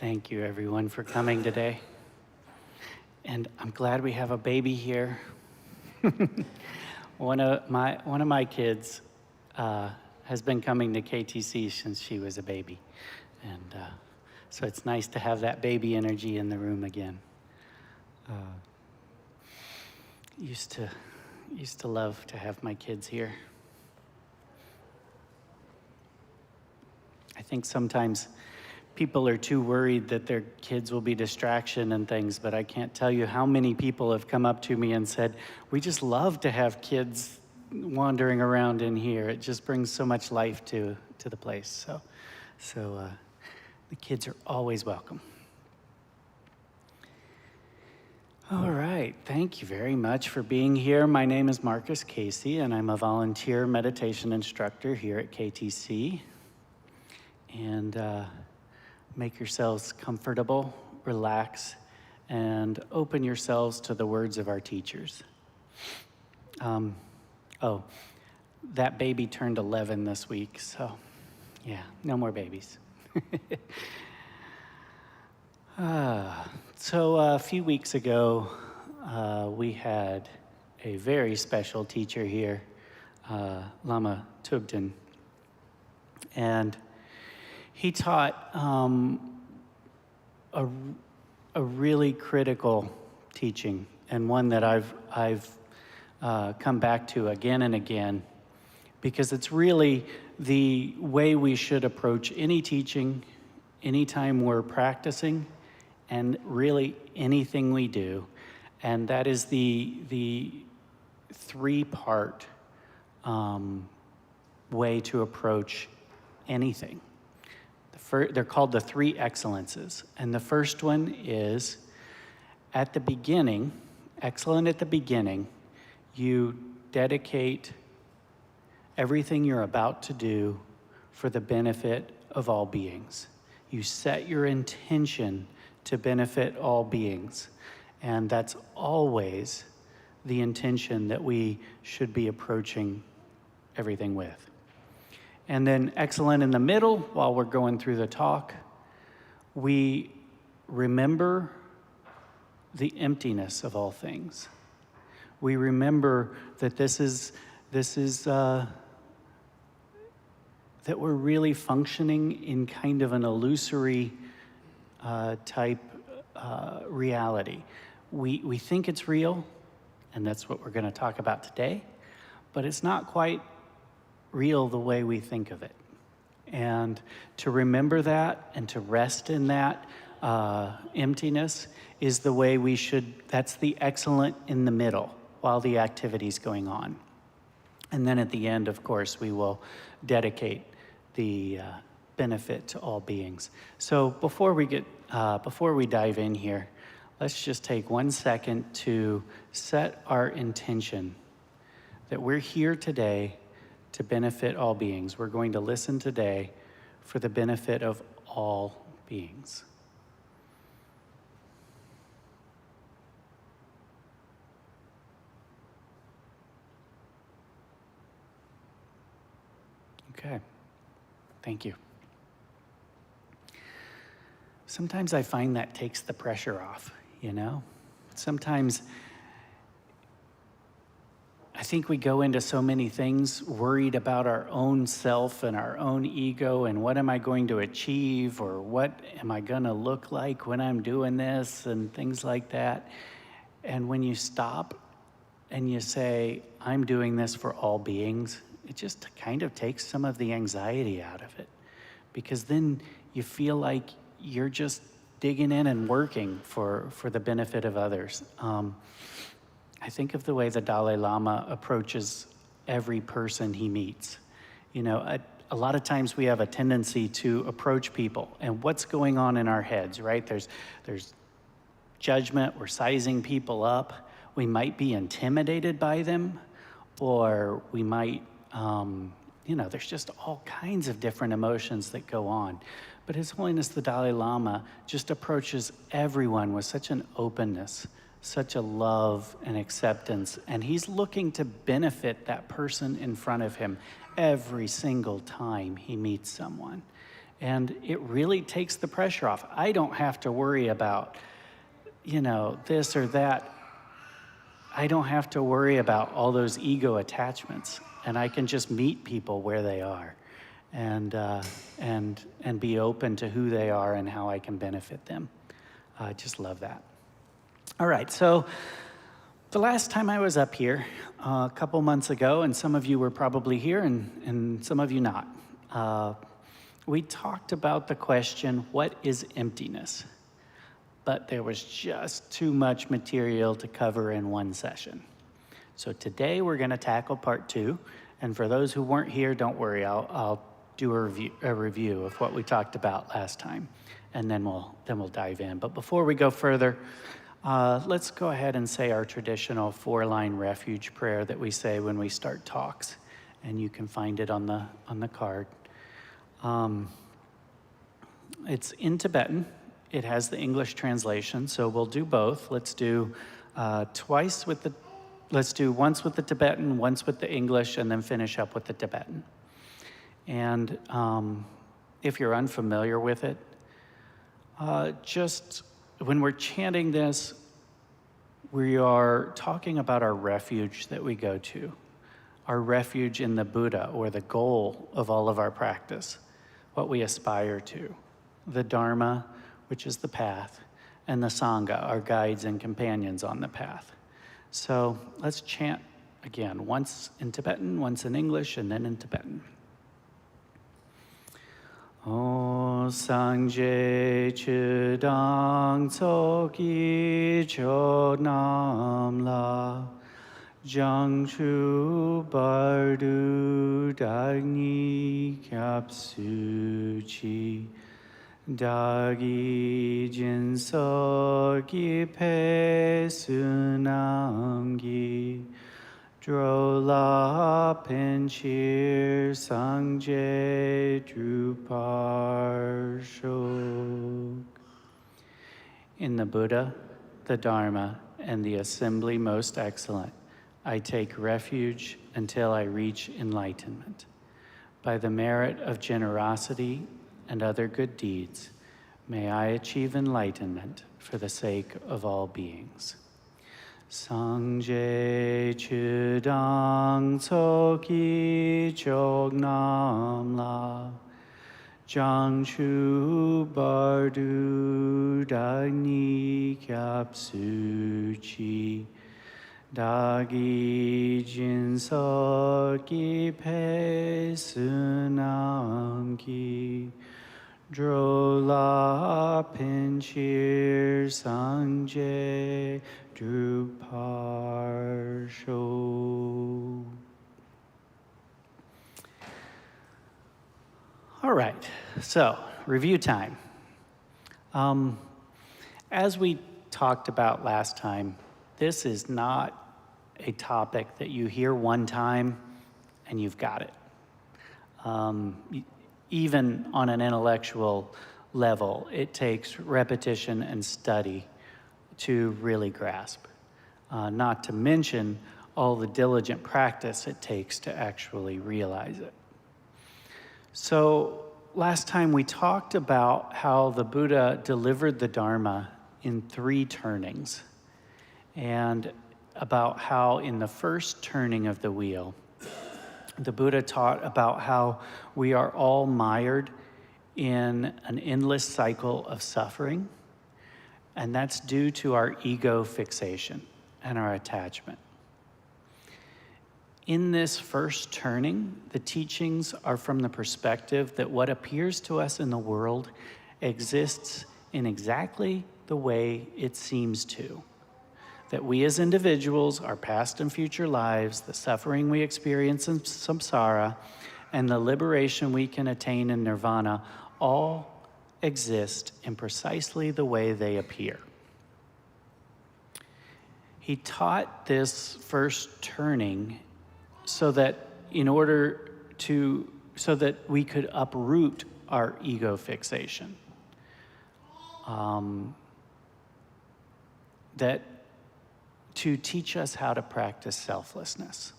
Thank you, everyone, for coming today. And I'm glad we have a baby here. One of my kids has been coming to KTC since she was a baby, and so it's nice to have that baby energy in the room again. Used to love to have my kids here. I think sometimes people are too worried that their kids will be distraction and things, but I can't tell you how many people have come up to me and said, we just love to have kids wandering around in here. It just brings so much life to the place. So the kids are always welcome. All right, thank you very much for being here. My name is Marcus Casey, and I'm a volunteer meditation instructor here at KTC. And make yourselves comfortable, relax, and open yourselves to the words of our teachers. Oh, that baby turned 11 this week, so yeah, no more babies. So a few weeks ago, we had a very special teacher here, Lama Tugden, and he taught a really critical teaching, and one that I've come back to again and again, because it's really the way we should approach any teaching, anytime we're practicing, and really anything we do, and that is the three-part way to approach anything. They're called the three excellences. And the first one is at the beginning, excellent at the beginning, you dedicate everything you're about to do for the benefit of all beings. You set your intention to benefit all beings. And that's always the intention that we should be approaching everything with. And then excellent in the middle, while we're going through the talk, we remember the emptiness of all things. We remember that that we're really functioning in kind of an illusory type reality. We think it's real, and that's what we're going to talk about today, but it's not quite real the way we think of it. And to remember that and to rest in that emptiness is the way we should, that's the excellent in the middle while the activity's going on. And then at the end, of course, we will dedicate the benefit to all beings. So before we dive in here, let's just take 1 second to set our intention that we're here today to benefit all beings. We're going to listen today for the benefit of all beings. Okay, thank you. Sometimes I find that takes the pressure off, you know? Sometimes I think we go into so many things worried about our own self and our own ego and what am I going to achieve or what am I going to look like when I'm doing this and things like that. And when you stop and you say, I'm doing this for all beings, it just kind of takes some of the anxiety out of it, because then you feel like you're just digging in and working for the benefit of others. I think of the way the Dalai Lama approaches every person he meets. You know, a lot of times we have a tendency to approach people and what's going on in our heads, right? There's judgment, we're sizing people up. We might be intimidated by them, or we might, there's just all kinds of different emotions that go on. But His Holiness the Dalai Lama just approaches everyone with such an openness, such a love and acceptance, and he's looking to benefit that person in front of him every single time he meets someone. And it really takes the pressure off. I don't have to worry about, this or that. I don't have to worry about all those ego attachments. And I can just meet people where they are and be open to who they are and how I can benefit them. I just love that. All right, so the last time I was up here, a couple months ago, and some of you were probably here and some of you not, we talked about the question, what is emptiness? But there was just too much material to cover in one session. So today we're going to tackle part 2. And for those who weren't here, don't worry, I'll do a review of what we talked about last time, and then we'll dive in. But before we go further, let's go ahead and say our traditional 4-line refuge prayer that we say when we start talks, and you can find it on the card. It's in Tibetan. It has the English translation, so we'll do both. Let's do once with the Tibetan, once with the English, and then finish up with the Tibetan. And if you're unfamiliar with it, just when we're chanting this, we are talking about our refuge that we go to, our refuge in the Buddha, or the goal of all of our practice, what we aspire to, the Dharma, which is the path, and the Sangha, our guides and companions on the path. So let's chant again, once in Tibetan, once in English, and then in Tibetan. O Sangye Chudang Tsoki Chodnam La Jiangchu Bardu Dagni Kyapsu Chi Dagi Jinso Gi Pe Sunam Gi Drola Penchir Sangje Drupar Shok. In the Buddha, the Dharma, and the assembly most excellent, I take refuge until I reach enlightenment. By the merit of generosity and other good deeds, may I achieve enlightenment for the sake of all beings. Sangje Chudang Tsoki Chognam La Jiangchu Bardu Dagni Kyapsu Chi Dagi Jinso Ki Pe Sunam Ki Drola Pinchir Sangje Drupar Shok. All right, so review time. As we talked about last time, this is not a topic that you hear one time and you've got it. Even on an intellectual level, it takes repetition and study to really grasp. Not to mention all the diligent practice it takes to actually realize it. So last time we talked about how the Buddha delivered the Dharma in 3 turnings, and about how in the first turning of the wheel, the Buddha taught about how we are all mired in an endless cycle of suffering, and that's due to our ego fixation and our attachment. In this first turning, the teachings are from the perspective that what appears to us in the world exists in exactly the way it seems to. That we as individuals, our past and future lives, the suffering we experience in samsara, and the liberation we can attain in nirvana all exist in precisely the way they appear. He taught this first turning so that so that we could uproot our ego fixation. That to teach us how to practice selflessness.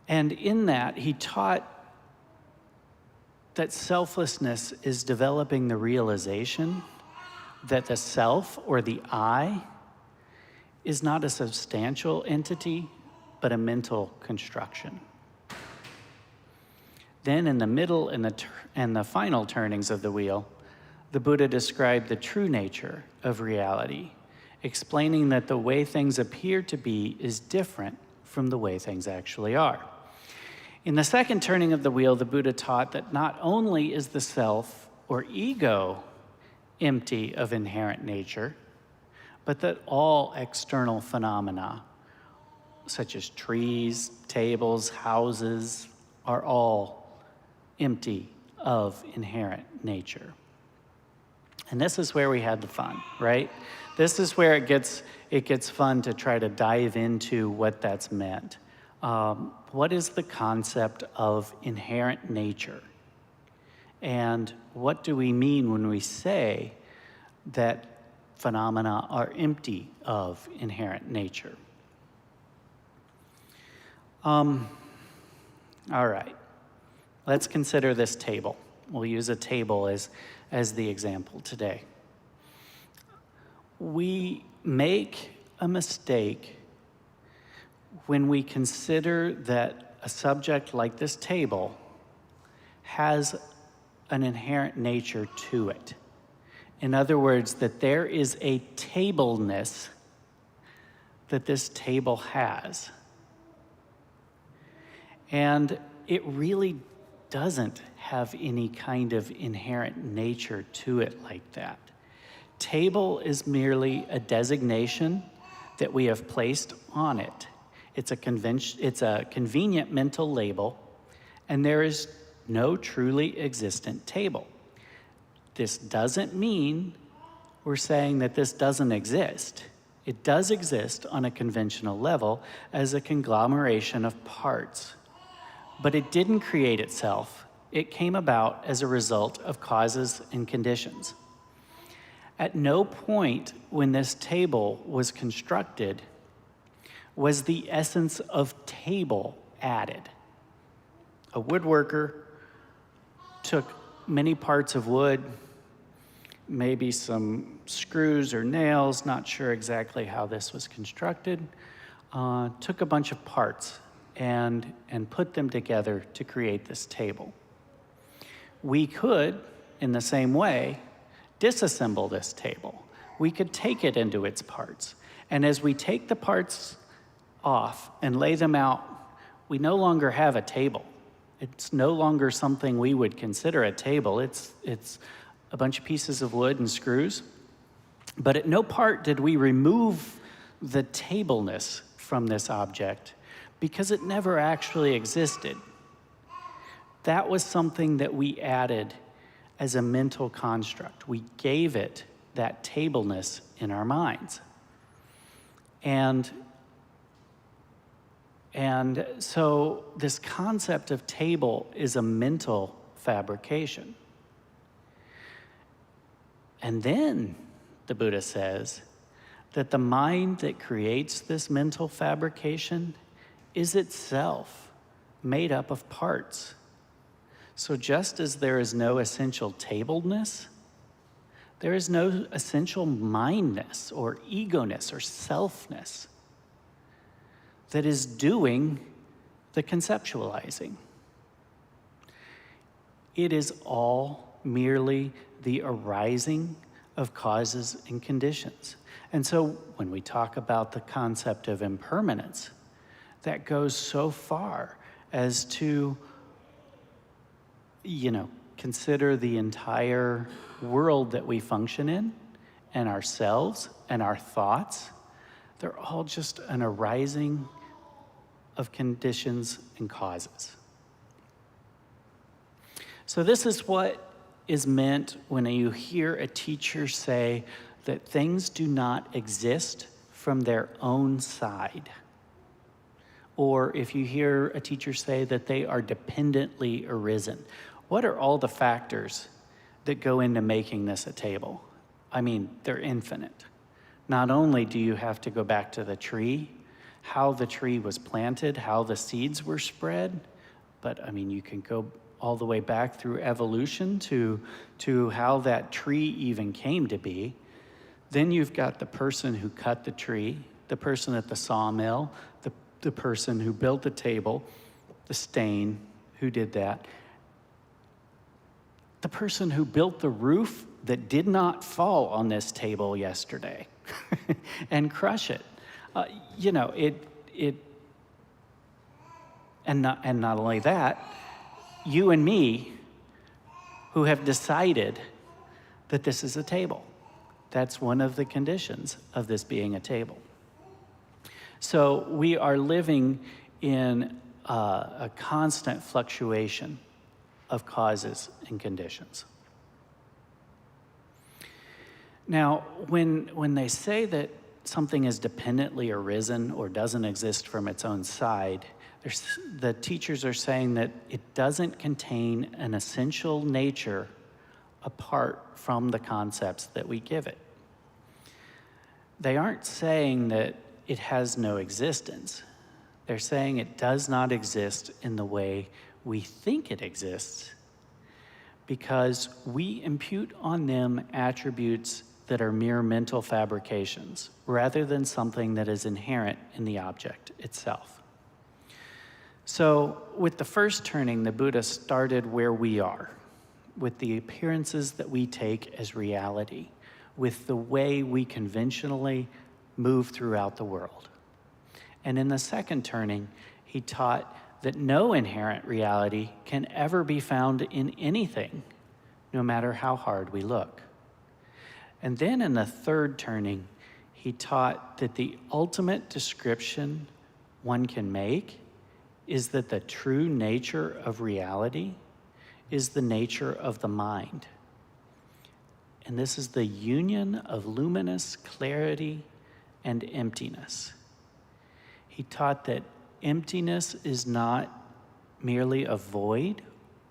And in that, he taught that selflessness is developing the realization that the self or the I is not a substantial entity, but a mental construction. Then in the middle and the final turnings of the wheel, the Buddha described the true nature of reality, explaining that the way things appear to be is different from the way things actually are. In the second turning of the wheel, the Buddha taught that not only is the self or ego empty of inherent nature, but that all external phenomena, such as trees, tables, houses, are all empty of inherent nature. And this is where we had the fun, right? This is where it gets fun to try to dive into what that's meant. What is the concept of inherent nature? And what do we mean when we say that phenomena are empty of inherent nature? All right, let's consider this table. We'll use a table as the example today. We make a mistake when we consider that a subject like this table has an inherent nature to it. In other words, that there is a tableness that this table has. And it really doesn't have any kind of inherent nature to it like that. Table is merely a designation that we have placed on it. It's a convenient mental label, and there is no truly existent table. This doesn't mean we're saying that this doesn't exist. It does exist on a conventional level as a conglomeration of parts, but it didn't create itself. It came about as a result of causes and conditions. At no point when this table was constructed was the essence of table added. A woodworker took many parts of wood, maybe some screws or nails, not sure exactly how this was constructed, took a bunch of parts and put them together to create this table. We could, in the same way, disassemble this table. We could take it into its parts. And as we take the parts off and lay them out, we no longer have a table. It's no longer something we would consider a table. It's a bunch of pieces of wood and screws. But at no part did we remove the tableness from this object because it never actually existed. That was something that we added as a mental construct. We gave it that tableness in our minds. And so this concept of table is a mental fabrication. And then the Buddha says that the mind that creates this mental fabrication is itself made up of parts. So just as there is no essential tableness, there is no essential mindness or egoness or selfness that is doing the conceptualizing. It is all merely the arising of causes and conditions. And so when we talk about the concept of impermanence, that goes so far as to, consider the entire world that we function in, and ourselves and our thoughts. They're all just an arising of conditions and causes. So this is what is meant when you hear a teacher say that things do not exist from their own side. Or if you hear a teacher say that they are dependently arisen. What are all the factors that go into making this a table? I mean, they're infinite. Not only do you have to go back to the tree, how the tree was planted, how the seeds were spread, but you can go all the way back through evolution to how that tree even came to be. Then you've got the person who cut the tree, the person at the sawmill, the person who built the table, the stain, who did that, the person who built the roof that did not fall on this table yesterday and crush it. And not only that, you and me who have decided that this is a table. That's one of the conditions of this being a table. So we are living in a constant fluctuation of causes and conditions. Now, when they say that something is dependently arisen or doesn't exist from its own side, the teachers are saying that it doesn't contain an essential nature apart from the concepts that we give it. They aren't saying that it has no existence. They're saying it does not exist in the way we think it exists because we impute on them attributes that are mere mental fabrications rather than something that is inherent in the object itself. So with the first turning, the Buddha started where we are, with the appearances that we take as reality, with the way we conventionally move throughout the world. And in the second turning, he taught that no inherent reality can ever be found in anything, no matter how hard we look. And then in the third turning, he taught that the ultimate description one can make is that the true nature of reality is the nature of the mind. And this is the union of luminous clarity and emptiness. He taught that emptiness is not merely a void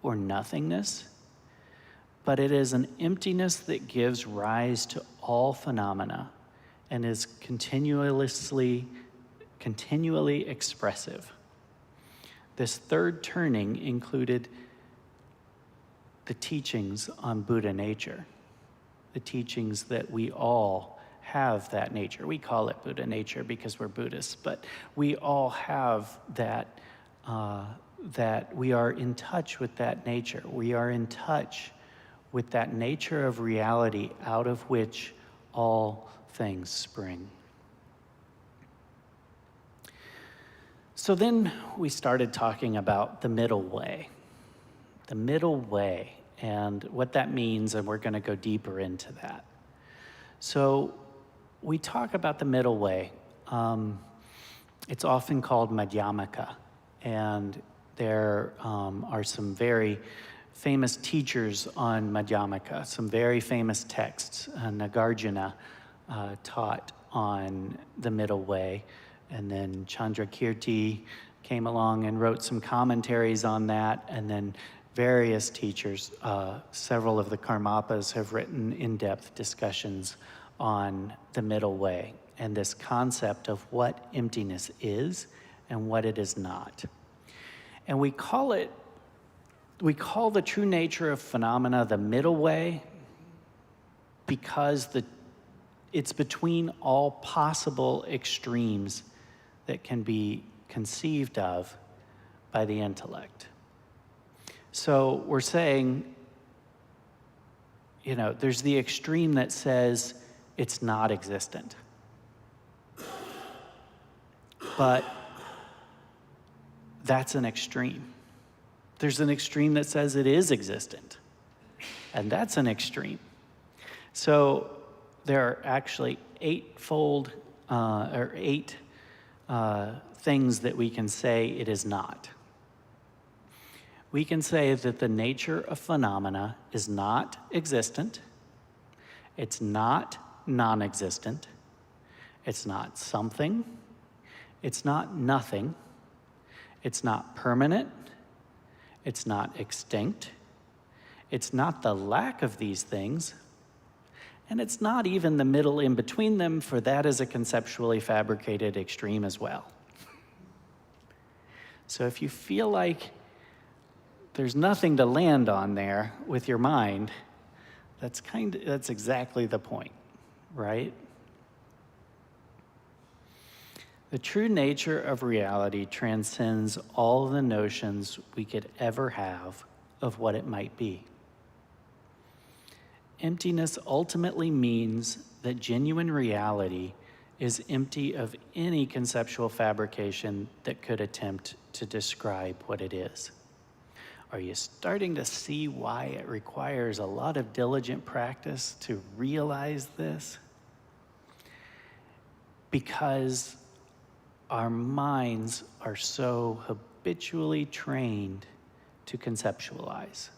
or nothingness, but it is an emptiness that gives rise to all phenomena and is continually expressive. This third turning included the teachings on Buddha nature, the teachings that we all have that nature. We call it Buddha nature because we're Buddhists, but we all have that, that we are in touch with that nature. We are in touch with that nature of reality out of which all things spring. So then we started talking about the middle way. The middle way and what that means, and we're going to go deeper into that. So we talk about the middle way. It's often called Madhyamaka, and there are some very famous teachers on Madhyamaka, some very famous texts. Nagarjuna taught on the middle way, and then Chandrakirti came along and wrote some commentaries on that, and then various teachers, several of the Karmapas have written in-depth discussions on the middle way and this concept of what emptiness is and what it is not. And we call the true nature of phenomena the middle way because it's between all possible extremes that can be conceived of by the intellect. So we're saying, there's the extreme that says it's not existent. But that's an extreme. There's an extreme that says it is existent, and that's an extreme. So there are actually eight things that we can say it is not. We can say that the nature of phenomena is not existent, it's not non-existent, it's not something, it's not nothing, it's not permanent, it's not extinct, it's not the lack of these things, and it's not even the middle in between them, for that is a conceptually fabricated extreme as well. So if you feel like there's nothing to land on there with your mind, that's exactly the point, right? The true nature of reality transcends all the notions we could ever have of what it might be. Emptiness ultimately means that genuine reality is empty of any conceptual fabrication that could attempt to describe what it is. Are you starting to see why it requires a lot of diligent practice to realize this? Because our minds are so habitually trained to conceptualize.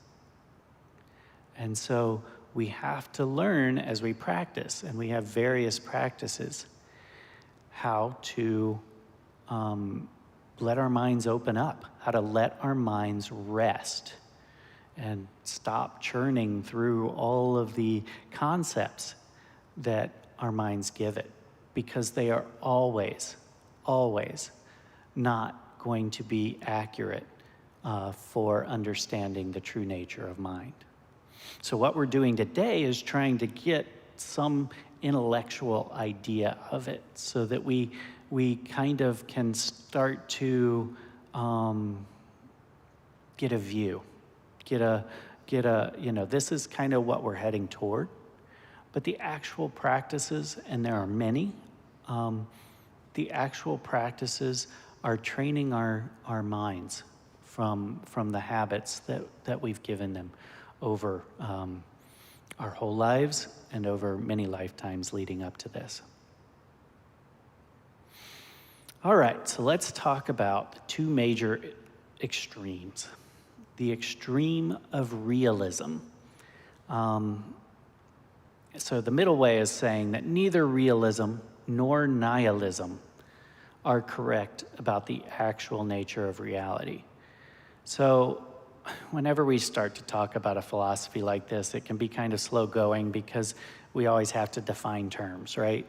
And so we have to learn as we practice, and we have various practices, how to let our minds open up, how to let our minds rest and stop churning through all of the concepts that our minds give it, because they are always not going to be accurate for understanding the true nature of mind. So what we're doing today is trying to get some intellectual idea of it so that we kind of can start to get a view, get a, this is kind of what we're heading toward. But the actual practices, and there are many, the actual practices are training our minds from the habits that we've given them over our whole lives and over many lifetimes leading up to this. All right, so let's talk about two major extremes. The extreme of realism. So the middle way is saying that neither realism nor nihilism are correct about the actual nature of reality. So whenever we start to talk about a philosophy like this, it can be kind of slow going because we always have to define terms, right?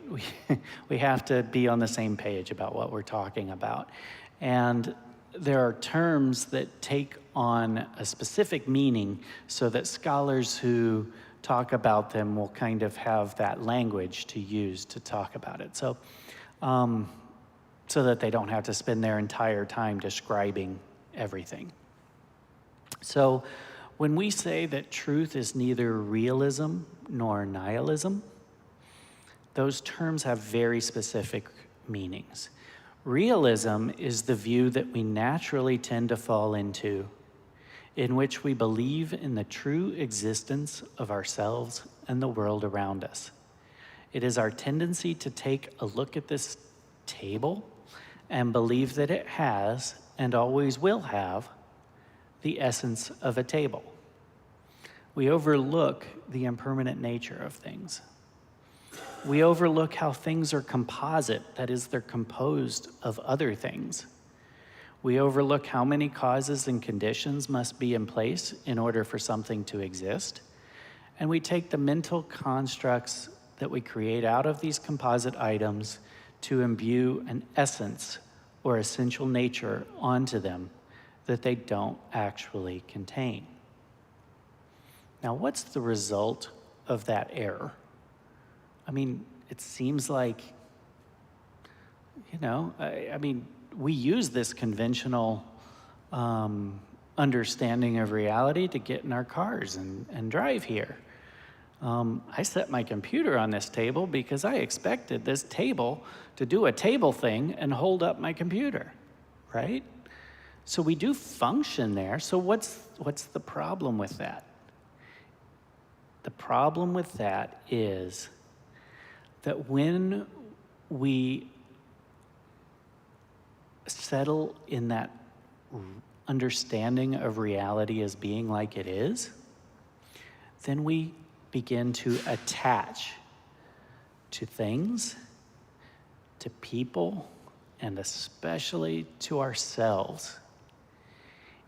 We have to be on the same page about what we're talking about. And there are terms that take on a specific meaning so that scholars who talk about them will kind of have that language to use to talk about it. So that they don't have to spend their entire time describing everything. So when we say that truth is neither realism nor nihilism, those terms have very specific meanings. Realism is the view that we naturally tend to fall into, in which we believe in the true existence of ourselves and the world around us. It is our tendency to take a look at this table and believe that it has, and always will have, the essence of a table. We overlook the impermanent nature of things. We overlook how things are composite, that is, they're composed of other things. We overlook how many causes and conditions must be in place in order for something to exist. And we take the mental constructs that we create out of these composite items to imbue an essence or essential nature onto them that they don't actually contain. Now, what's the result of that error? I mean, it seems like, we use this conventional understanding of reality to get in our cars and drive here. I set my computer on this table because I expected this table to do a table thing and hold up my computer, right? So we do function there. So what's the problem with that? The problem with that is that when we settle in that understanding of reality as being like it is, then we begin to attach to things, to people, and especially to ourselves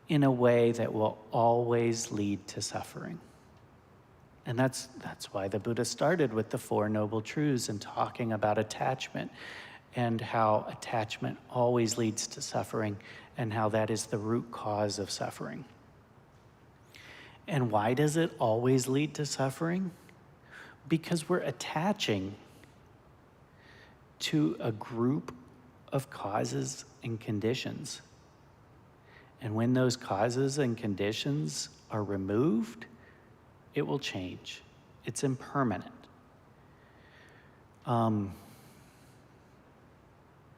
in a way that will always lead to suffering. And that's why the Buddha started with the Four Noble Truths and talking about attachment and how attachment always leads to suffering and how that is the root cause of suffering. And why does it always lead to suffering? Because we're attaching to a group of causes and conditions. And when those causes and conditions are removed, it will change. It's impermanent.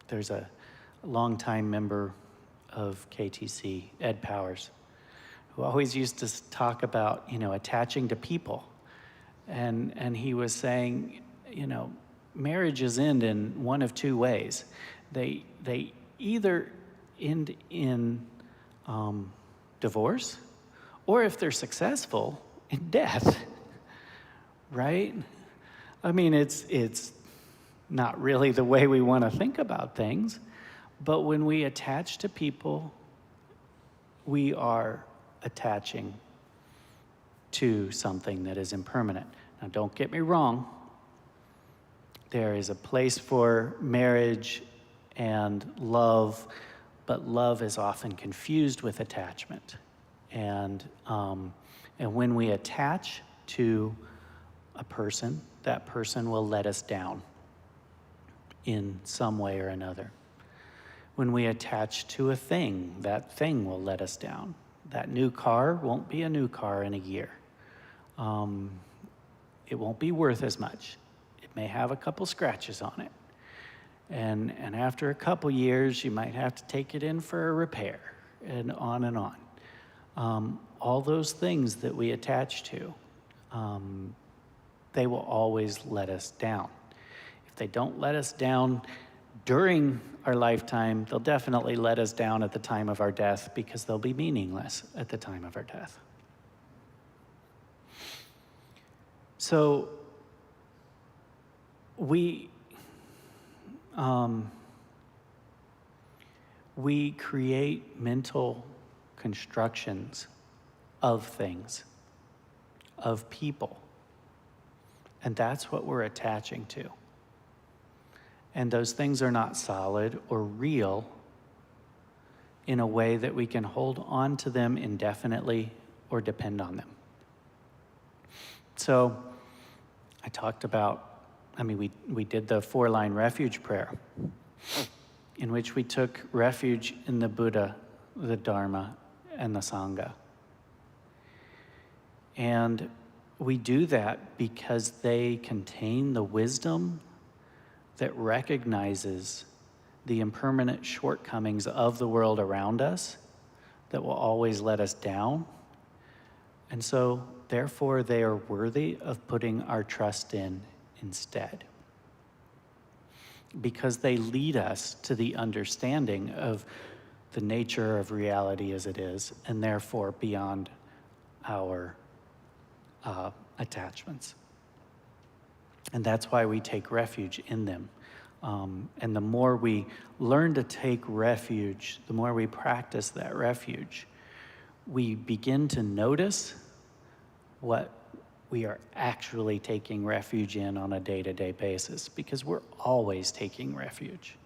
There's a longtime member of KTC, Ed Powers, who always used to talk about, attaching to people. And he was saying, marriages end in one of two ways. They either end in divorce, or if they're successful, in death, right? I mean, it's not really the way we want to think about things, but when we attach to people, we are attaching to something that is impermanent. Now, don't get me wrong. There is a place for marriage and love, but love is often confused with attachment. And when we attach to a person, that person will let us down in some way or another. When we attach to a thing, that thing will let us down. That new car won't be a new car in a year. It won't be worth as much. It may have a couple scratches on it. And after a couple years, you might have to take it in for a repair, and on and on. All those things that we attach to, they will always let us down. If they don't let us down during our lifetime, they'll definitely let us down at the time of our death, because they'll be meaningless at the time of our death. So we create mental constructions of things, of people, and that's what we're attaching to. And those things are not solid or real in a way that we can hold on to them indefinitely or depend on them. So I talked about, we did the 4-line refuge prayer, in which we took refuge in the Buddha, the Dharma, and the Sangha. And we do that because they contain the wisdom that recognizes the impermanent shortcomings of the world around us that will always let us down. And so, therefore, they are worthy of putting our trust in instead, because they lead us to the understanding of the nature of reality as it is, and therefore beyond our attachments. And that's why we take refuge in them. And the more we learn to take refuge, the more we practice that refuge, we begin to notice what we are actually taking refuge in on a day-to-day basis, because we're always taking refuge.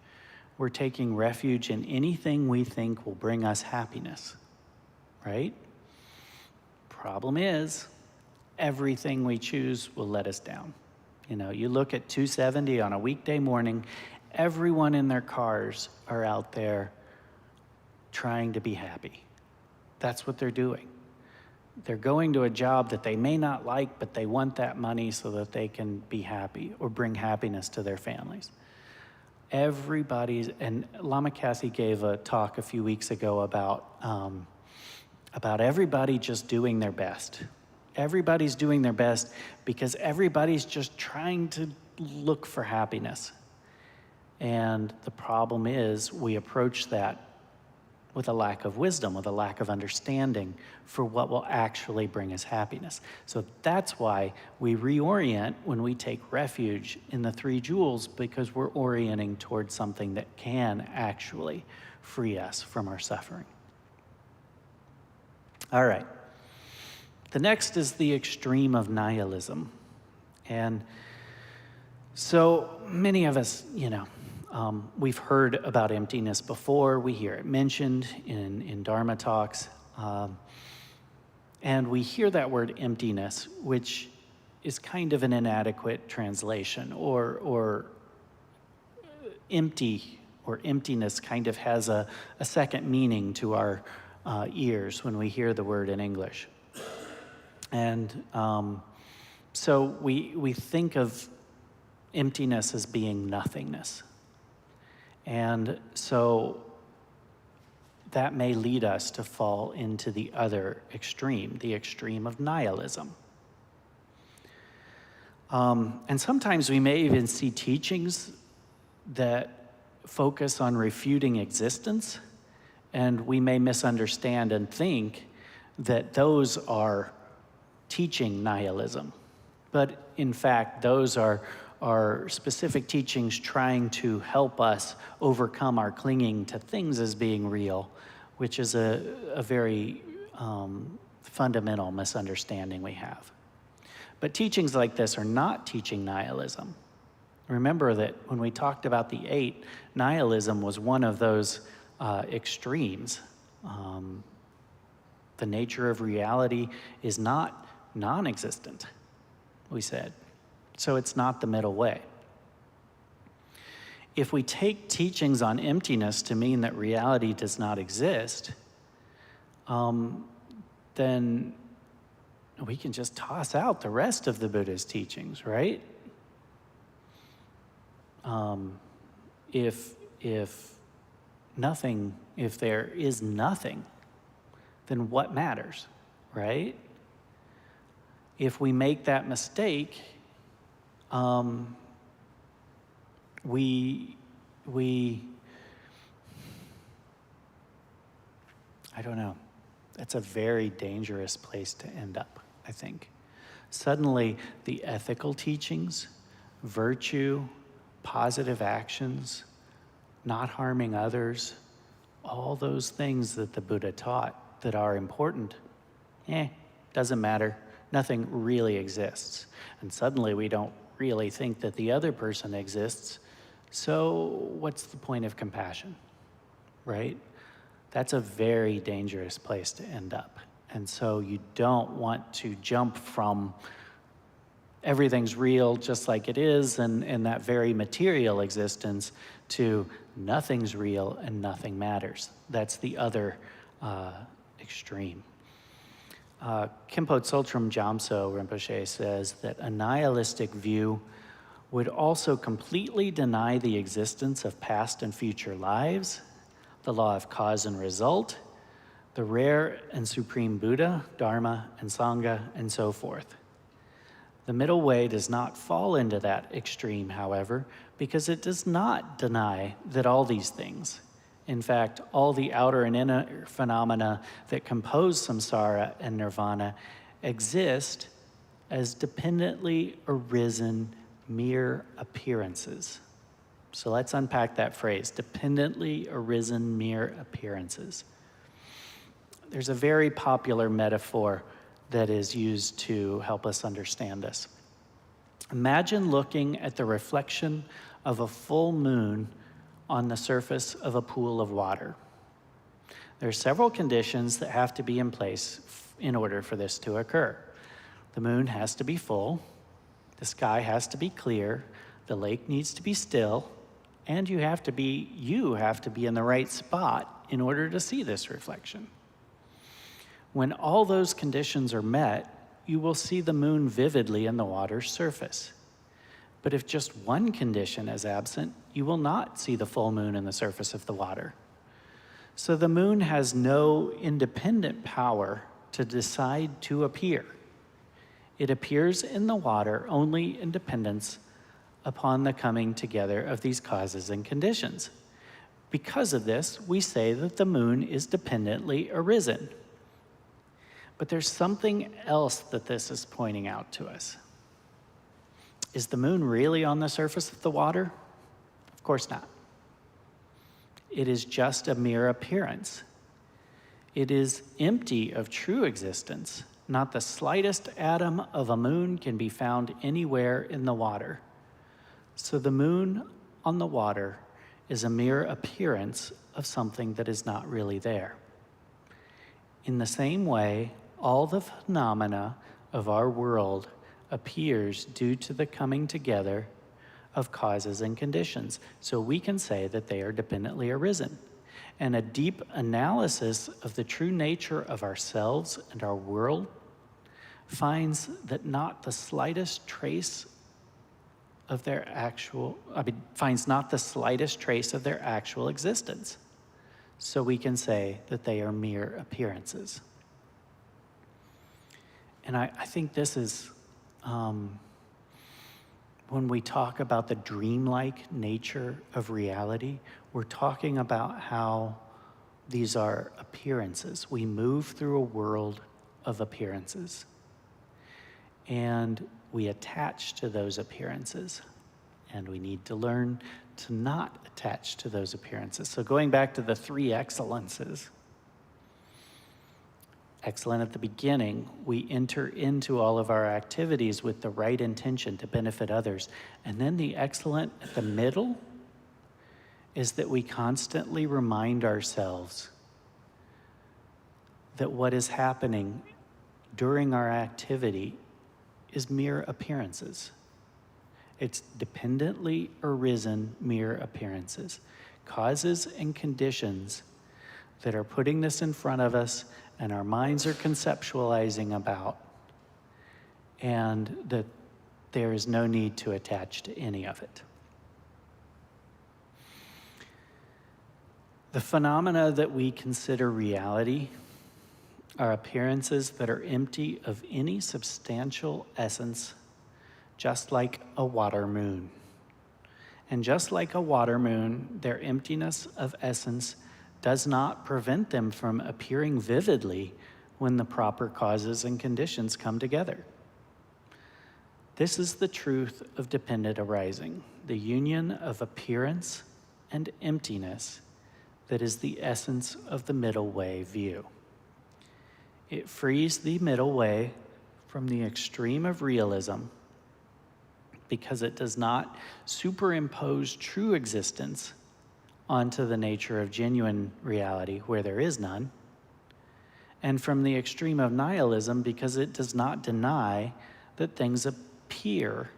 We're taking refuge in anything we think will bring us happiness, right? Problem is, everything we choose will let us down. You look at 270 on a weekday morning, everyone in their cars are out there trying to be happy. That's what they're doing. They're going to a job that they may not like, but they want that money so that they can be happy or bring happiness to their families. And Lama Cassie gave a talk a few weeks ago about everybody just doing their best. Everybody's doing their best because everybody's just trying to look for happiness. And the problem is we approach that with a lack of wisdom, with a lack of understanding for what will actually bring us happiness. So that's why we reorient when we take refuge in the 3 jewels, because we're orienting towards something that can actually free us from our suffering. All right. The next is the extreme of nihilism. And so many of us, we've heard about emptiness before. We hear it mentioned in Dharma talks. And we hear that word emptiness, which is kind of an inadequate translation, or empty or emptiness kind of has a second meaning to our ears when we hear the word in English. And so we think of emptiness as being nothingness. And so that may lead us to fall into the other extreme, the extreme of nihilism. And sometimes we may even see teachings that focus on refuting existence, and we may misunderstand and think that those are teaching nihilism. But in fact, those are specific teachings trying to help us overcome our clinging to things as being real, which is a very fundamental misunderstanding we have. But teachings like this are not teaching nihilism. Remember that when we talked about the 8, nihilism was one of those extremes. The nature of reality is not non-existent, we said. So it's not the middle way. If we take teachings on emptiness to mean that reality does not exist, then we can just toss out the rest of the Buddha's teachings, right? If there is nothing, then what matters, right? If we make that mistake, I don't know. That's a very dangerous place to end up, I think. Suddenly, the ethical teachings, virtue, positive actions, not harming others, all those things that the Buddha taught that are important, doesn't matter. Nothing really exists. And suddenly we don't really think that the other person exists. So what's the point of compassion, right? That's a very dangerous place to end up. And so you don't want to jump from everything's real just like it is and that very material existence to nothing's real and nothing matters. That's the other extreme. Khenpo Tsultrim Gyamtso Rinpoche says that a nihilistic view would also completely deny the existence of past and future lives, the law of cause and result, the rare and supreme Buddha, Dharma, and Sangha, and so forth. The middle way does not fall into that extreme, however, because it does not deny that all these things, in fact, all the outer and inner phenomena that compose samsara and nirvana, exist as dependently arisen mere appearances. So let's unpack that phrase, dependently arisen mere appearances. There's a very popular metaphor that is used to help us understand this. Imagine looking at the reflection of a full moon on the surface of a pool of water. There are several conditions that have to be in place in order for this to occur. The moon has to be full, the sky has to be clear, the lake needs to be still, and you have to be in the right spot in order to see this reflection. When all those conditions are met, you will see the moon vividly in the water's surface. But if just one condition is absent, you will not see the full moon in the surface of the water. So the moon has no independent power to decide to appear. It appears in the water only in dependence upon the coming together of these causes and conditions. Because of this, we say that the moon is dependently arisen. But there's something else that this is pointing out to us. Is the moon really on the surface of the water? Of course not. It is just a mere appearance. It is empty of true existence. Not the slightest atom of a moon can be found anywhere in the water. So the moon on the water is a mere appearance of something that is not really there. In the same way, all the phenomena of our world appears due to the coming together of causes and conditions. So we can say that they are dependently arisen. And a deep analysis of the true nature of ourselves and our world finds that not the slightest trace of their actual, finds not the slightest trace of their actual existence. So we can say that they are mere appearances. And I think this is, when we talk about the dreamlike nature of reality, we're talking about how these are appearances. We move through a world of appearances, and we attach to those appearances, and we need to learn to not attach to those appearances. So going back to the three excellences, excellent at the beginning, we enter into all of our activities with the right intention to benefit others. And then the excellent at the middle is that we constantly remind ourselves that what is happening during our activity is mere appearances. It's dependently arisen mere appearances, causes and conditions that are putting this in front of us and our minds are conceptualizing about, and that there is no need to attach to any of it. The phenomena that we consider reality are appearances that are empty of any substantial essence, just like a water moon. And just like a water moon, their emptiness of essence does not prevent them from appearing vividly when the proper causes and conditions come together. This is the truth of dependent arising, the union of appearance and emptiness that is the essence of the middle way view. It frees the middle way from the extreme of realism because it does not superimpose true existence onto the nature of genuine reality where there is none, and from the extreme of nihilism because it does not deny that things appear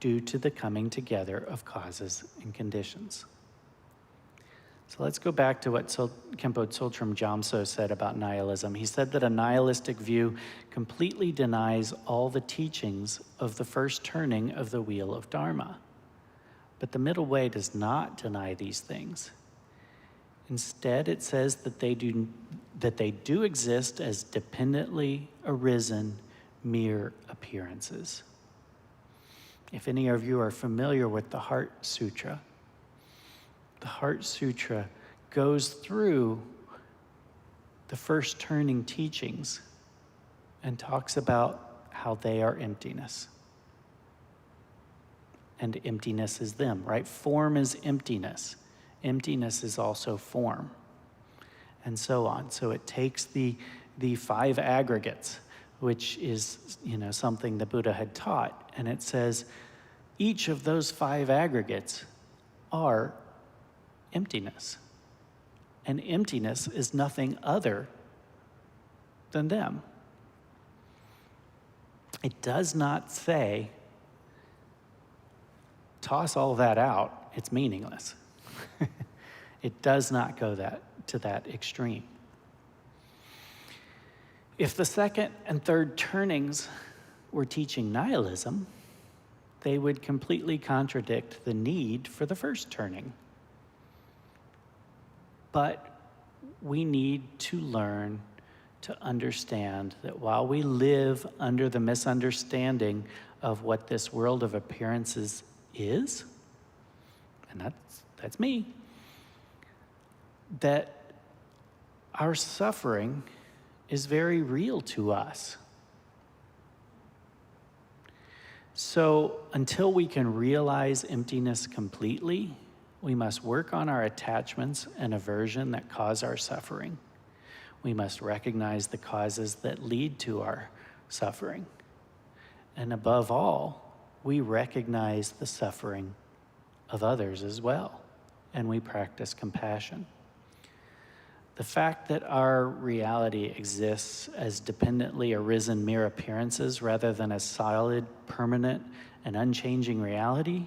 due to the coming together of causes and conditions. So let's go back to what Khenpo Tsultrim Gyamtso said about nihilism. He said that a nihilistic view completely denies all the teachings of the first turning of the wheel of Dharma. But the middle way does not deny these things. Instead, it says that they do exist as dependently arisen mere appearances. If any of you are familiar with the Heart Sutra, the Heart Sutra goes through the first turning teachings and talks about how they are emptiness. And emptiness is them, right? Form is emptiness. Emptiness is also form, and so on. So it takes the five aggregates, which is, something the Buddha had taught, and it says each of those five aggregates are emptiness. And emptiness is nothing other than them. It does not say, toss all that out, it's meaningless. It does not go to that extreme. If the second and third turnings were teaching nihilism, they would completely contradict the need for the first turning. But we need to learn to understand that while we live under the misunderstanding of what this world of appearances is, and that's me, that our suffering is very real to us. So until we can realize emptiness completely, we must work on our attachments and aversion that cause our suffering. We must recognize the causes that lead to our suffering. And above all, we recognize the suffering of others as well, and we practice compassion. The fact that our reality exists as dependently arisen mere appearances rather than as solid, permanent, and unchanging reality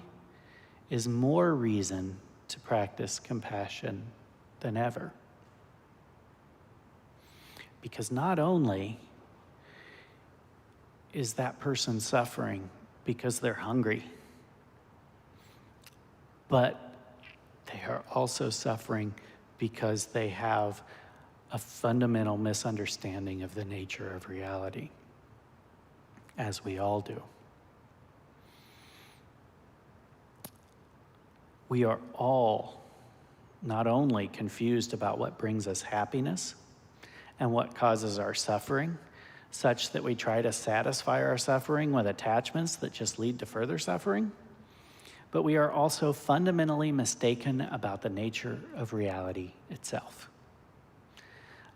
is more reason to practice compassion than ever. Because not only is that person suffering because they're hungry, but they are also suffering because they have a fundamental misunderstanding of the nature of reality, as we all do. We are all not only confused about what brings us happiness and what causes our suffering, such that we try to satisfy our suffering with attachments that just lead to further suffering, but we are also fundamentally mistaken about the nature of reality itself.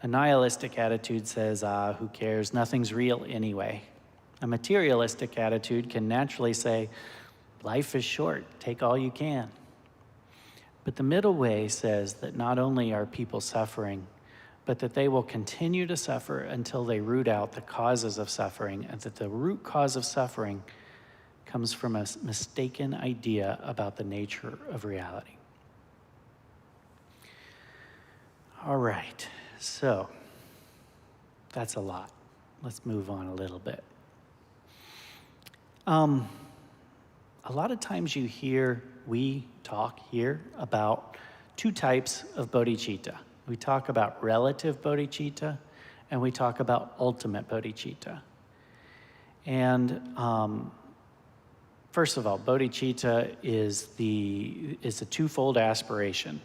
A nihilistic attitude says, who cares, nothing's real anyway. A materialistic attitude can naturally say, life is short, take all you can. But the middle way says that not only are people suffering, but that they will continue to suffer until they root out the causes of suffering, and that the root cause of suffering comes from a mistaken idea about the nature of reality. All right, so that's a lot. Let's move on a little bit. A lot of times we talk here about two types of bodhicitta. We talk about relative bodhicitta, and we talk about ultimate bodhicitta. And first of all, bodhicitta is a twofold aspiration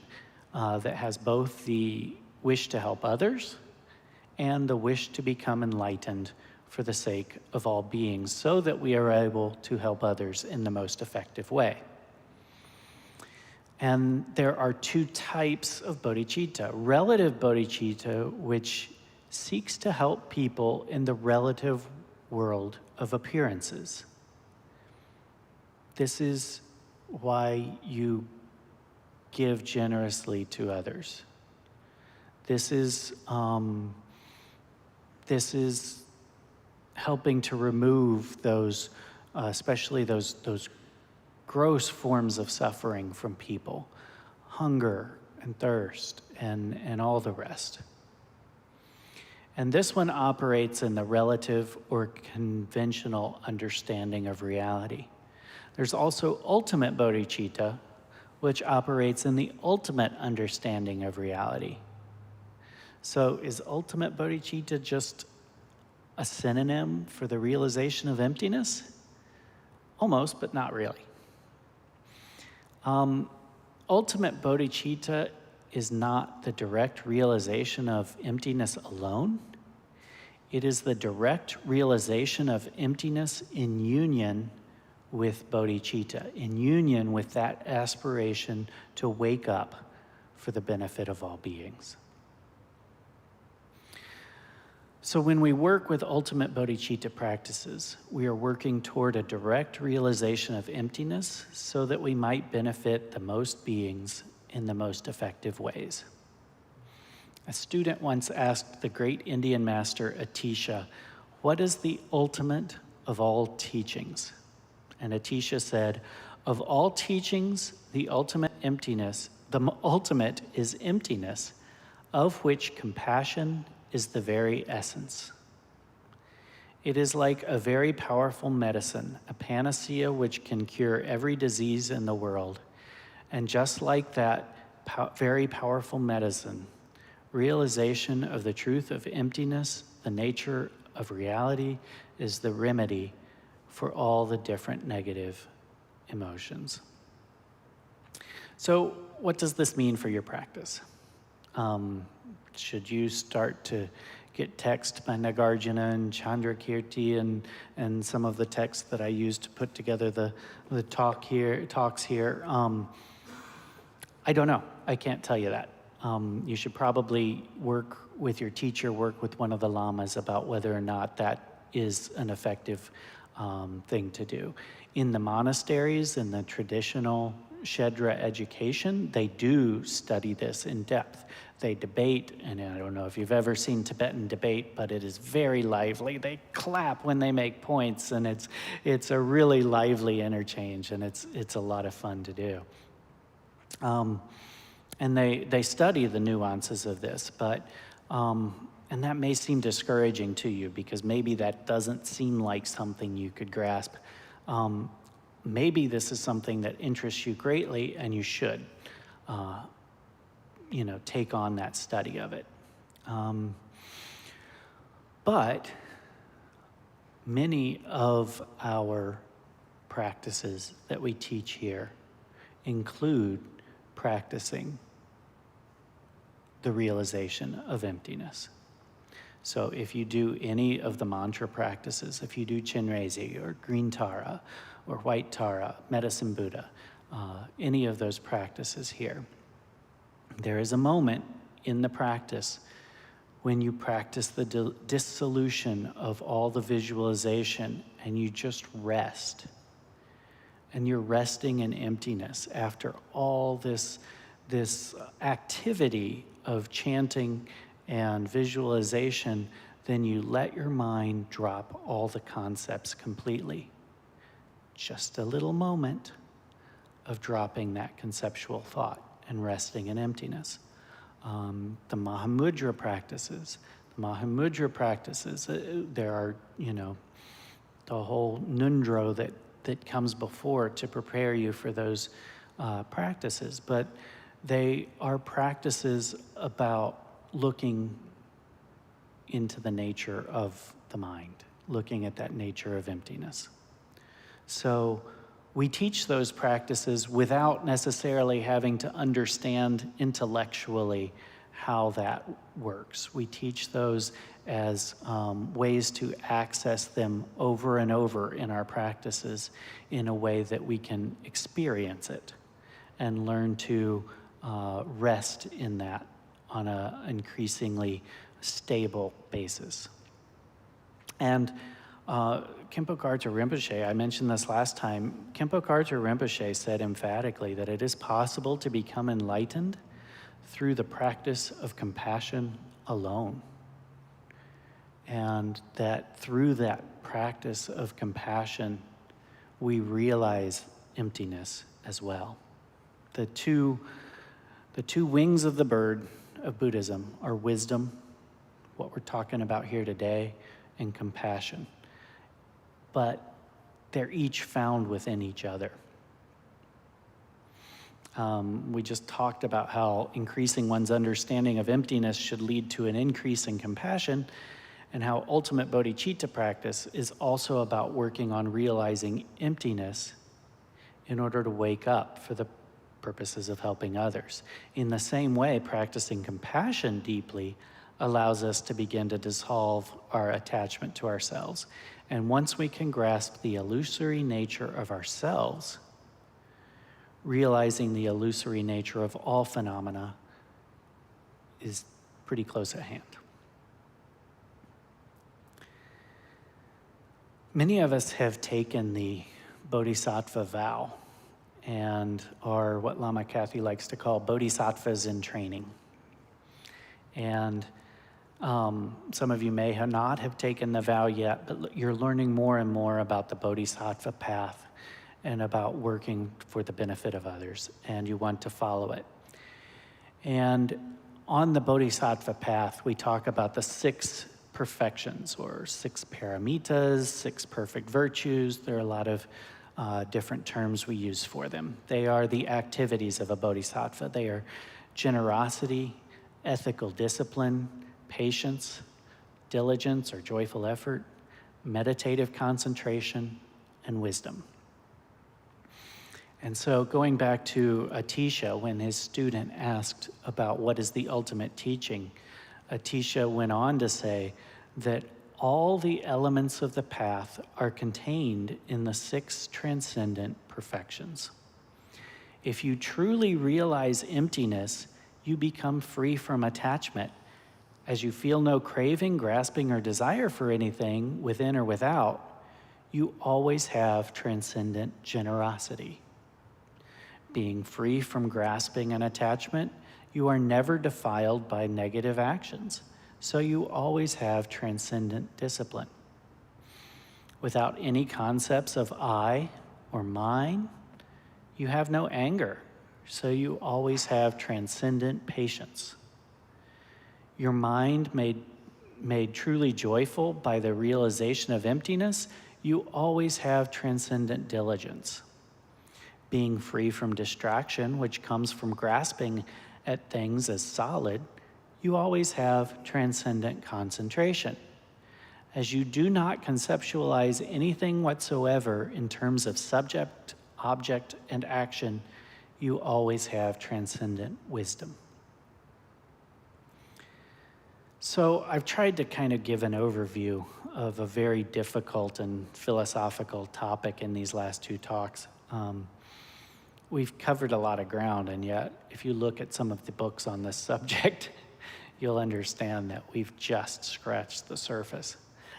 that has both the wish to help others and the wish to become enlightened for the sake of all beings, so that we are able to help others in the most effective way. And there are two types of bodhicitta. Relative bodhicitta, which seeks to help people in the relative world of appearances. This is why you give generously to others. This is helping to remove those, especially those gross forms of suffering from people, hunger and thirst and all the rest. And this one operates in the relative or conventional understanding of reality. There's also ultimate bodhicitta, which operates in the ultimate understanding of reality. So is ultimate bodhicitta just a synonym for the realization of emptiness? Almost, but not really. Ultimate bodhicitta is not the direct realization of emptiness alone. It is the direct realization of emptiness in union with bodhicitta, in union with that aspiration to wake up for the benefit of all beings. So when we work with ultimate bodhicitta practices, we are working toward a direct realization of emptiness so that we might benefit the most beings in the most effective ways. A student once asked the great Indian master Atisha, "What is the ultimate of all teachings?" And Atisha said, "Of all teachings, the ultimate is emptiness, of which compassion is the very essence. It is like a very powerful medicine, a panacea which can cure every disease in the world. And just like that very powerful medicine, realization of the truth of emptiness, the nature of reality, is the remedy for all the different negative emotions." So what does this mean for your practice? Should you start to get text by Nagarjuna and Chandrakirti and some of the texts that I used to put together the talks here? I don't know. I can't tell you that. You should probably work with your teacher, work with one of the lamas about whether or not that is an effective thing to do. In the monasteries, in the traditional Shedra education, they do study this in depth. They debate, and I don't know if you've ever seen Tibetan debate, but it is very lively. They clap when they make points, and it's a really lively interchange, and it's a lot of fun to do. And they study the nuances of this, but and that may seem discouraging to you because maybe that doesn't seem like something you could grasp. Maybe this is something that interests you greatly, and you should. Take on that study of it. But many of our practices that we teach here include practicing the realization of emptiness. So if you do any of the mantra practices, if you do Chenrezig or Green Tara or White Tara, Medicine Buddha, any of those practices here, there is a moment in the practice when you practice the dissolution of all the visualization and you just rest. And you're resting in emptiness after all this activity of chanting and visualization. Then you let your mind drop all the concepts completely. Just a little moment of dropping that conceptual thought and resting in emptiness. The Mahamudra practices. There are, the whole Nundro that comes before to prepare you for those practices. But they are practices about looking into the nature of the mind, looking at that nature of emptiness. So we teach those practices without necessarily having to understand intellectually how that works. We teach those as ways to access them over and over in our practices in a way that we can experience it and learn to rest in that on an increasingly stable basis. And Khenpo Karthar Rinpoche, I mentioned this last time, Khenpo Karthar Rinpoche said emphatically that it is possible to become enlightened through the practice of compassion alone. And that through that practice of compassion, we realize emptiness as well. The two wings of the bird of Buddhism are wisdom, what we're talking about here today, and compassion. But they're each found within each other. We just talked about how increasing one's understanding of emptiness should lead to an increase in compassion, and how ultimate bodhicitta practice is also about working on realizing emptiness in order to wake up for the purposes of helping others. In the same way, practicing compassion deeply allows us to begin to dissolve our attachment to ourselves. And once we can grasp the illusory nature of ourselves, realizing the illusory nature of all phenomena is pretty close at hand. Many of us have taken the bodhisattva vow and are what Lama Kathy likes to call bodhisattvas in training. And some of you may not have taken the vow yet, but you're learning more and more about the bodhisattva path and about working for the benefit of others, and you want to follow it. And on the bodhisattva path, we talk about the 6 perfections, or 6 paramitas, 6 perfect virtues. There are a lot of different terms we use for them. They are the activities of a bodhisattva. They are generosity, ethical discipline, patience, diligence or joyful effort, meditative concentration, and wisdom. And so going back to Atisha, when his student asked about what is the ultimate teaching, Atisha went on to say that all the elements of the path are contained in the 6 transcendent perfections. If you truly realize emptiness, you become free from attachment, as you feel no craving, grasping, or desire for anything within or without. You always have transcendent generosity. Being free from grasping and attachment You are never defiled by negative actions, so you always have transcendent discipline. Without any concepts of I or mine, you have no anger, so you always have transcendent patience. Your mind made truly joyful by the realization of emptiness, you always have transcendent diligence. Being free from distraction, which comes from grasping at things as solid, you always have transcendent concentration. As you do not conceptualize anything whatsoever in terms of subject, object, and action, you always have transcendent wisdom. So I've tried to kind of give an overview of a very difficult and philosophical topic in these last two talks. We've covered a lot of ground, and yet if you look at some of the books on this subject, you'll understand that we've just scratched the surface.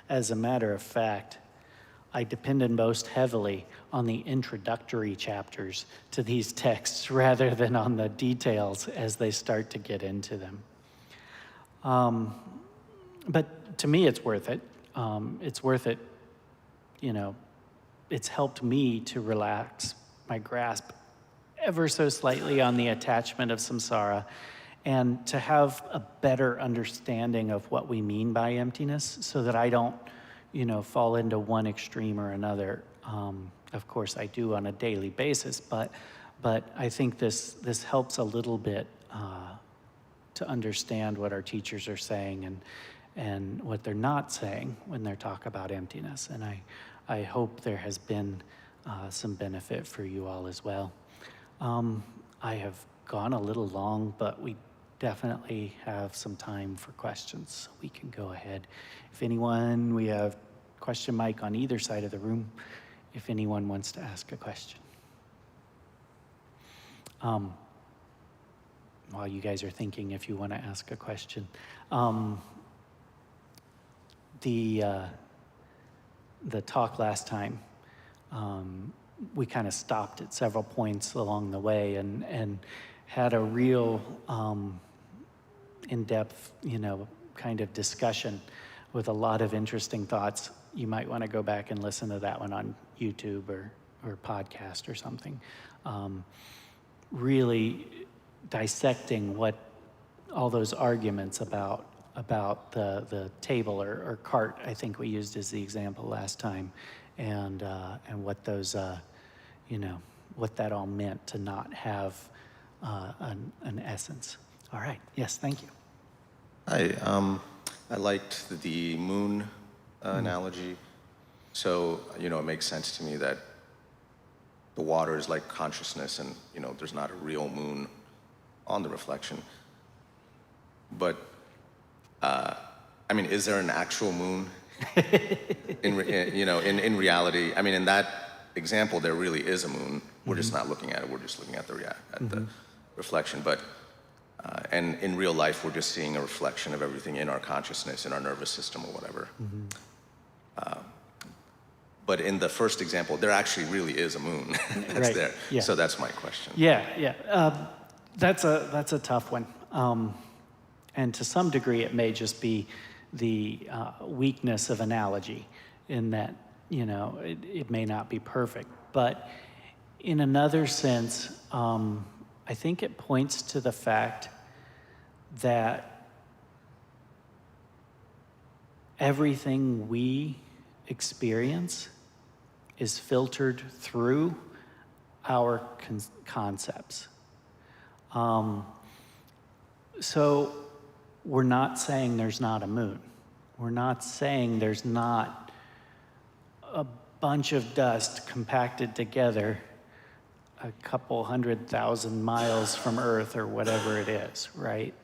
As a matter of fact, I depended most heavily on the introductory chapters to these texts rather than on the details as they start to get into them. But to me, it's worth it. It's worth it, it's helped me to relax my grasp ever so slightly on the attachment of samsara and to have a better understanding of what we mean by emptiness so that I don't, fall into one extreme or another. Of course, I do on a daily basis, but I think this helps a little bit to understand what our teachers are saying and what they're not saying when they talk about emptiness. And I hope there has been some benefit for you all as well. I have gone a little long, but we definitely have some time for questions, so we can go ahead. If anyone, we have question mic on either side of the room, if anyone wants to ask a question. While you guys are thinking if you want to ask a question. The talk last time, we kind of stopped at several points along the way and had a real in-depth, kind of discussion with a lot of interesting thoughts. You might want to go back and listen to that one on YouTube or podcast or something. Really dissecting what all those arguments about the table or cart, I think we used as the example last time, and what those, what that all meant to not have an essence. All right. Yes, thank you. I liked the moon analogy. So, it makes sense to me that the water is like consciousness and, there's not a real moon on the reflection. But, is there an actual moon in reality? In that example, there really is a moon. We're just not looking at it. We're just looking at the reflection. But, and in real life, we're just seeing a reflection of everything in our consciousness, in our nervous system or whatever. But in the first example, there actually really is a moon that's right. there. Yeah. So that's my question. Yeah. That's a tough one. And to some degree, it may just be the weakness of analogy in that, it may not be perfect. But in another sense, I think it points to the fact that everything we experience is filtered through our concepts. So we're not saying there's not a moon. We're not saying there's not a bunch of dust compacted together a couple 100,000 miles from Earth or whatever it is, right?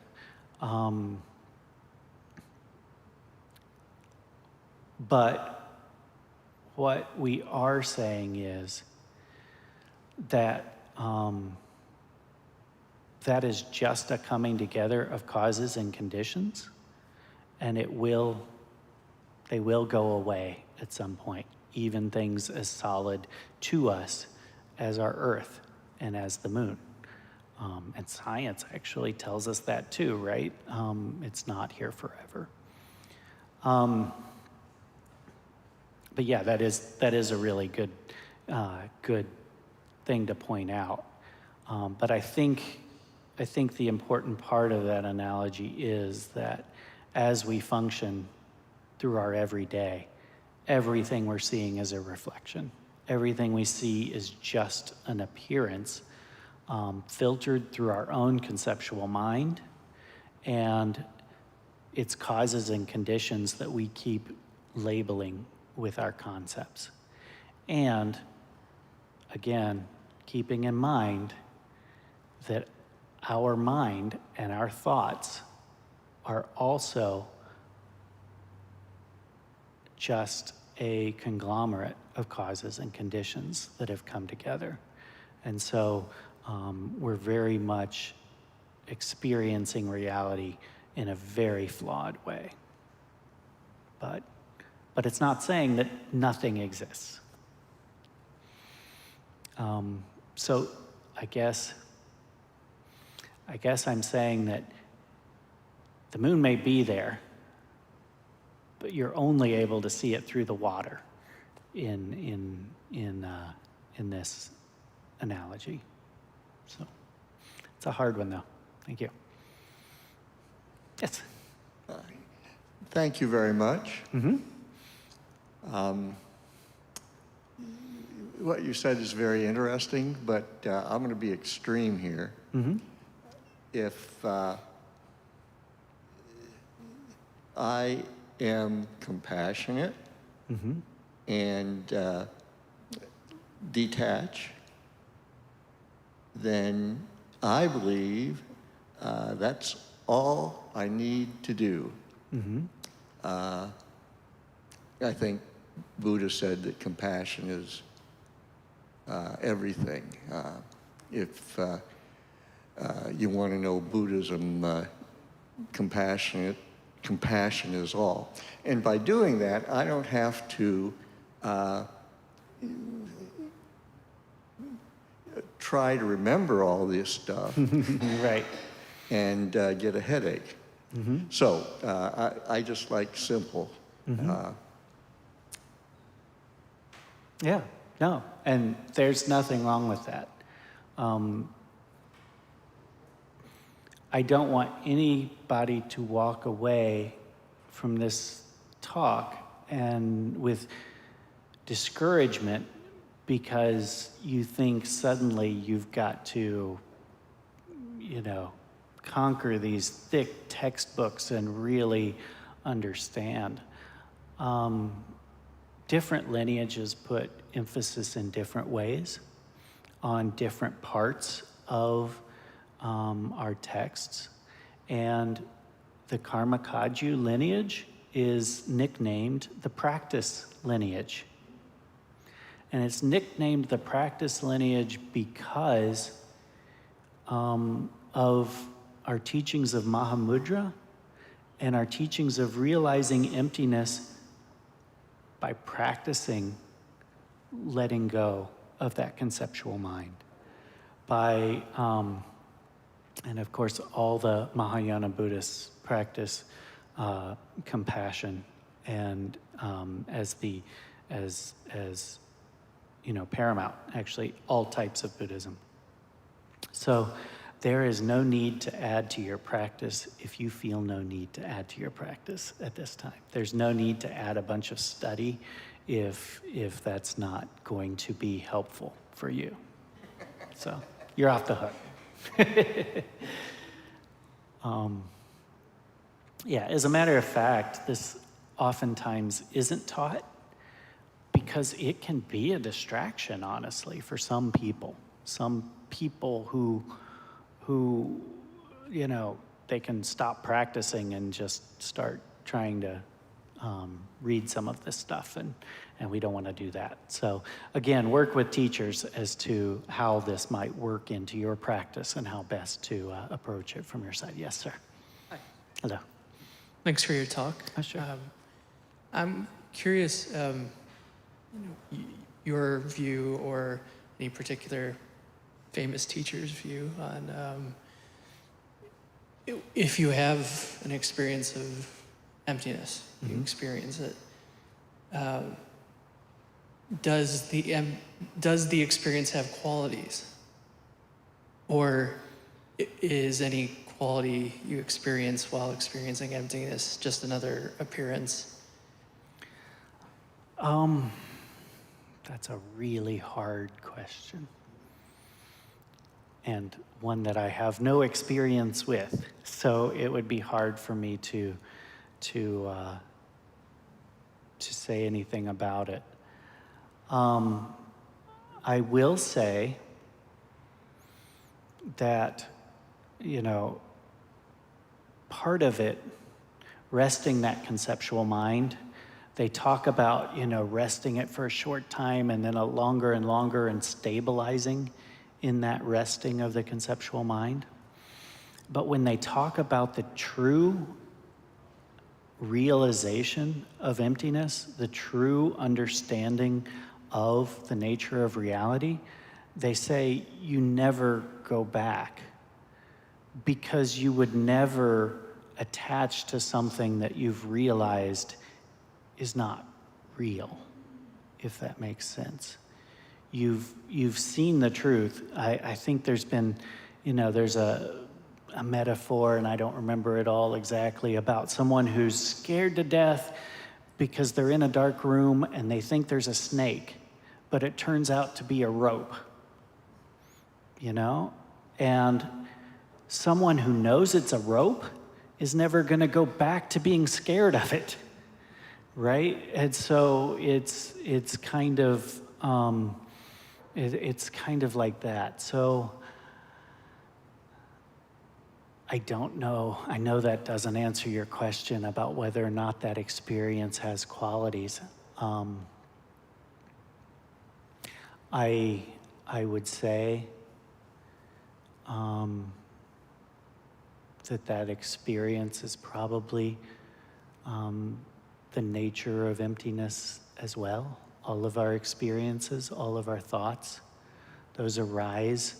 But what we are saying is that that is just a coming together of causes and conditions, and they will go away at some point, even things as solid to us as our Earth and as the moon. And science actually tells us that too, right? It's not here forever. But yeah, that is a really good thing to point out. But I think the important part of that analogy is that as we function through our everyday, everything we're seeing is a reflection. Everything we see is just an appearance, filtered through our own conceptual mind, and it's causes and conditions that we keep labeling with our concepts. And again, keeping in mind that our mind and our thoughts are also just a conglomerate of causes and conditions that have come together. And so we're very much experiencing reality in a very flawed way. But it's not saying that nothing exists. So I guess I'm saying that the moon may be there, but you're only able to see it through the water in this analogy. So it's a hard one, though. Thank you. Yes. Thank you very much. Mm-hmm. What you said is very interesting, but I'm going to be extreme here. Mm-hmm. If I am compassionate Mm-hmm. and detach, then I believe that's all I need to do. Mm-hmm. I think Buddha said that compassion is everything. If you want to know Buddhism, compassion is all. And by doing that, I don't have to try to remember all this stuff Right. and get a headache. Mm-hmm. So I just like simple. Mm-hmm. Yeah, no, and there's nothing wrong with that. I don't want anybody to walk away from this talk and with discouragement because you think suddenly you've got to, conquer these thick textbooks and really understand. Different lineages put emphasis in different ways on different parts of our texts. And the Karma Kagyu lineage is nicknamed the practice lineage. And it's nicknamed the practice lineage because of our teachings of Mahamudra and our teachings of realizing emptiness by practicing letting go of that conceptual mind. By, and of course, all the Mahayana Buddhists practice compassion and as paramount, actually, all types of Buddhism. So there is no need to add to your practice if you feel no need to add to your practice at this time. There's no need to add a bunch of study if that's not going to be helpful for you. So you're off the hook. As a matter of fact, this oftentimes isn't taught because it can be a distraction, honestly, for some people. Some people who they can stop practicing and just start trying to read some of this stuff, and we don't want to do that. So again, work with teachers as to how this might work into your practice and how best to approach it from your side. Yes, sir. Hi. Hello. Thanks for your talk. Oh, sure. I'm curious, your view or any particular famous teacher's view on if you have an experience of emptiness, you experience it. Does the experience have qualities, or is any quality you experience while experiencing emptiness just another appearance? That's a really hard question, and one that I have no experience with. So it would be hard for me to say anything about it. I will say that, part of it, resting that conceptual mind, they talk about, resting it for a short time and then a longer and longer, and stabilizing in that resting of the conceptual mind. But when they talk about the true realization of emptiness, the true understanding of the nature of reality, they say you never go back, because you would never attach to something that you've realized is not real, if that makes sense. You've seen the truth. I think there's been, there's a metaphor, and I don't remember it all exactly, about someone who's scared to death because they're in a dark room and they think there's a snake, but it turns out to be a rope, And someone who knows it's a rope is never going to go back to being scared of it, right? And so it's kind of it's kind of like that. So I don't know. I know that doesn't answer your question about whether or not that experience has qualities. I would say that experience is probably the nature of emptiness as well. All of our experiences, all of our thoughts, those arise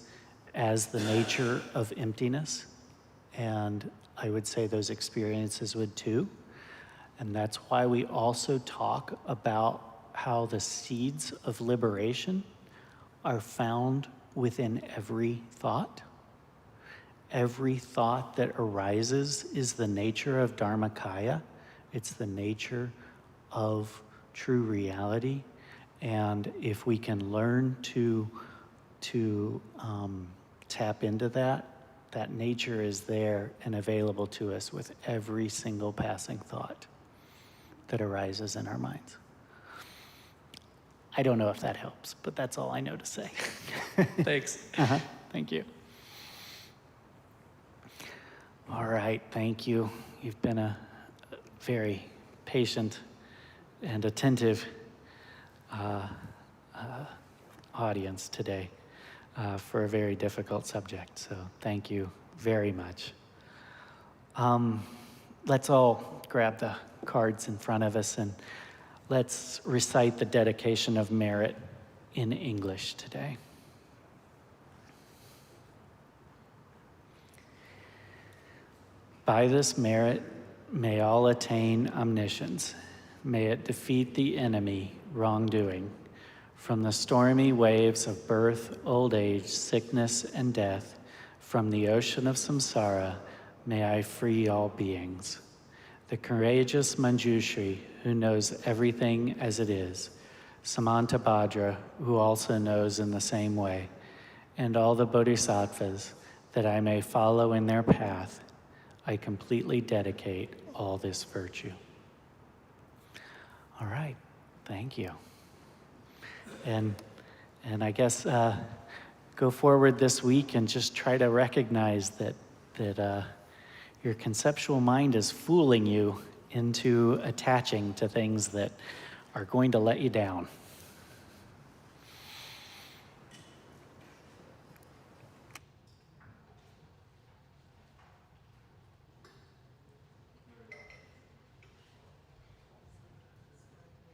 as the nature of emptiness. And I would say those experiences would too. And that's why we also talk about how the seeds of liberation are found within every thought. Every thought that arises is the nature of Dharmakaya. It's the nature of true reality. And if we can learn to tap into that, that nature is there and available to us with every single passing thought that arises in our minds. I don't know if that helps, but that's all I know to say. Thanks. Thank you. All right, thank you. You've been a very patient and attentive audience today for a very difficult subject, so thank you very much. Let's all grab the cards in front of us and let's recite the dedication of merit in English today. By this merit, may all attain omniscience. May it defeat the enemy, wrongdoing. From the stormy waves of birth, old age, sickness, and death, from the ocean of samsara, may I free all beings. The courageous Manjushri, who knows everything as it is, Samantabhadra, who also knows in the same way, and all the bodhisattvas, that I may follow in their path, I completely dedicate all this virtue. All right, thank you. And I guess go forward this week and just try to recognize that your conceptual mind is fooling you into attaching to things that are going to let you down.